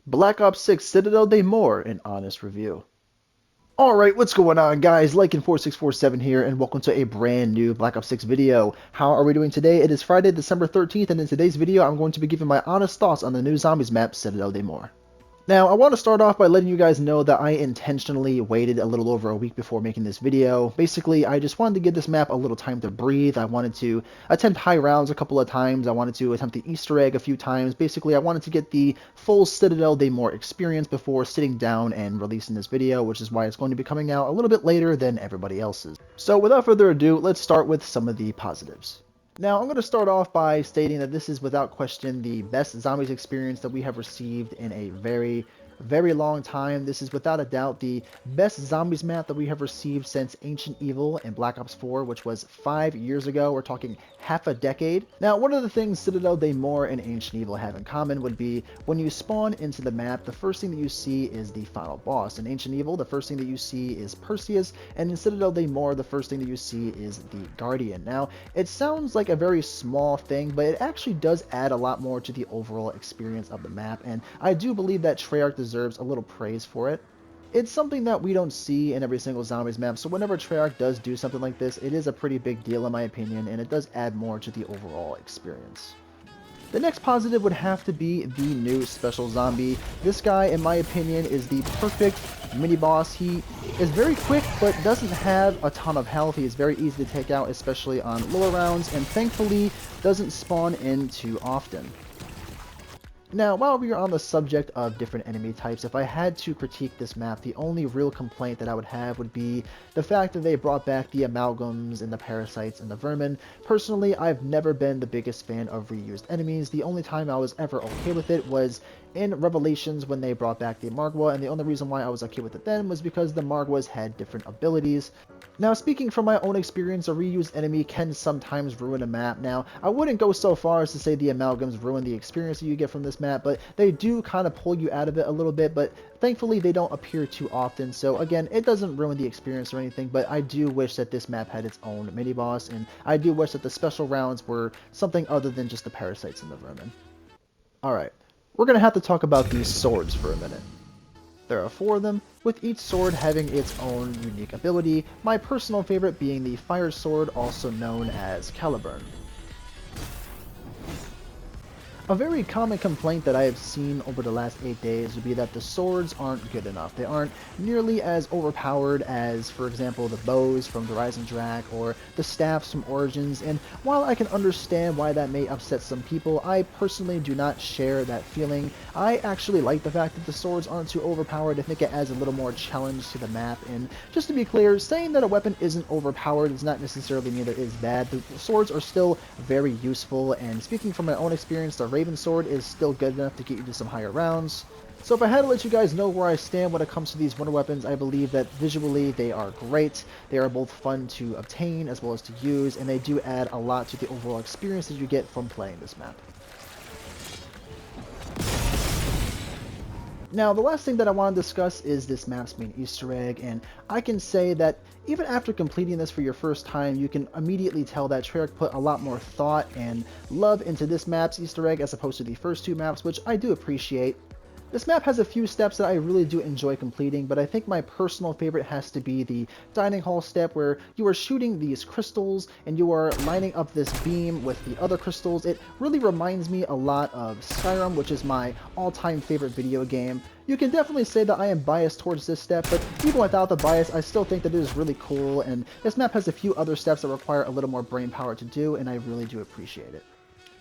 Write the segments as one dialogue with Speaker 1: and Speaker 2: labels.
Speaker 1: Black Ops 6 Citadelle Day More, an honest review. Alright, what's going on guys? Lycan4647 here, and welcome to a brand new Black Ops 6 video. How are we doing today? It is Friday, December 13th, and in today's video, I'm going to be giving my honest thoughts on the new Zombies map, Citadelle Day More. Now, I want to start off by letting you guys know that I intentionally waited a little over a week before making this video. Basically, I just wanted to give this map a little time to breathe. I wanted to attempt high rounds a couple of times. I wanted to attempt the Easter egg a few times. Basically, I wanted to get the full Citadelle Day More experience before sitting down and releasing this video, which is why it's going to be coming out a little bit later than everybody else's. So without further ado, let's start with some of the positives. Now, I'm going to start off by stating that this is without question the best Zombies experience that we have received in a very long time. This is without a doubt the best Zombies map that we have received since Ancient Evil in Black Ops 4, which was 5 years ago. We're talking half a decade. Now, one of the things Citadelle Day More and Ancient Evil have in common would be when you spawn into the map, the first thing that you see is the final boss. In Ancient Evil, the first thing that you see is Perseus, and in Citadelle Day More, the first thing that you see is the Guardian. Now, it sounds like a very small thing, but it actually does add a lot more to the overall experience of the map, and I do believe that Treyarch deserves a little praise for it. It's something that we don't see in every single Zombies map, so whenever Treyarch does do something like this, it is a pretty big deal in my opinion, and it does add more to the overall experience. The next positive would have to be the new Special Zombie. This guy, in my opinion, is the perfect mini-boss. He is very quick, but doesn't have a ton of health. He is very easy to take out, especially on lower rounds, and thankfully doesn't spawn in too often. Now, while we are on the subject of different enemy types, if I had to critique this map, the only real complaint that I would have would be the fact that they brought back the amalgams and the parasites and the vermin. Personally, I've never been the biggest fan of reused enemies. The only time I was ever okay with it was in Revelations when they brought back the Margwa, and the only reason why I was okay with it then was because the Margwas had different abilities. Now, speaking from my own experience, a reused enemy can sometimes ruin a map. Now, I wouldn't go so far as to say the amalgams ruin the experience that you get from this map, but they do kind of pull you out of it a little bit, but thankfully they don't appear too often. So again, it doesn't ruin the experience or anything, but I do wish that this map had its own mini-boss, and I do wish that the special rounds were something other than just the parasites and the vermin. Alright, we're going to have to talk about these swords for a minute. There are 4 of them, with each sword having its own unique ability, my personal favorite being the Fire Sword, also known as Caliburn. A very common complaint that I have seen over the last 8 days would be that the swords aren't good enough. They aren't nearly as overpowered as, for example, the bows from the Rising Drac or the staffs from Origins, and while I can understand why that may upset some people, I personally do not share that feeling. I actually like the fact that the swords aren't too overpowered. I think it adds a little more challenge to the map, and just to be clear, saying that a weapon isn't overpowered does not necessarily mean that it is bad. The swords are still very useful, and speaking from my own experience, the Raven Sword is still good enough to get you to some higher rounds. So if I had to let you guys know where I stand when it comes to these wonder weapons, I believe that visually they are great. They are both fun to obtain as well as to use, and they do add a lot to the overall experience that you get from playing this map. Now, the last thing that I want to discuss is this map's main Easter egg, and I can say that even after completing this for your first time, you can immediately tell that Treyarch put a lot more thought and love into this map's Easter egg as opposed to the first 2 maps, which I do appreciate. This map has a few steps that I really do enjoy completing, but I think my personal favorite has to be the dining hall step where you are shooting these crystals and you are lining up this beam with the other crystals. It really reminds me a lot of Skyrim, which is my all-time favorite video game. You can definitely say that I am biased towards this step, but even without the bias, I still think that it is really cool, and this map has a few other steps that require a little more brain power to do, and I really do appreciate it.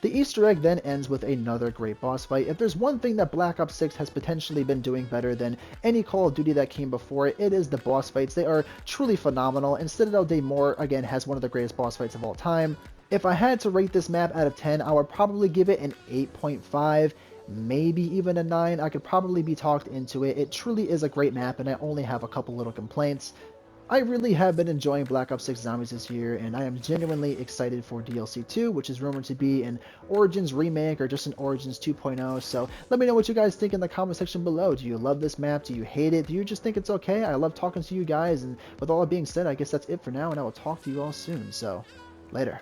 Speaker 1: The Easter egg then ends with another great boss fight. If there's one thing that Black Ops 6 has potentially been doing better than any Call of Duty that came before it, it is the boss fights. They are truly phenomenal, and Citadelle Day More, again, has one of the greatest boss fights of all time. If I had to rate this map out of 10, I would probably give it an 8.5, maybe even a 9. I could probably be talked into it. It truly is a great map, and I only have a couple little complaints. I really have been enjoying Black Ops 6 Zombies this year, and I am genuinely excited for DLC 2, which is rumored to be an Origins remake or just an Origins 2.0, so let me know what you guys think in the comment section below. Do you love this map? Do you hate it? Do you just think it's okay? I love talking to you guys, and with all that being said, I guess that's it for now, and I will talk to you all soon, so later.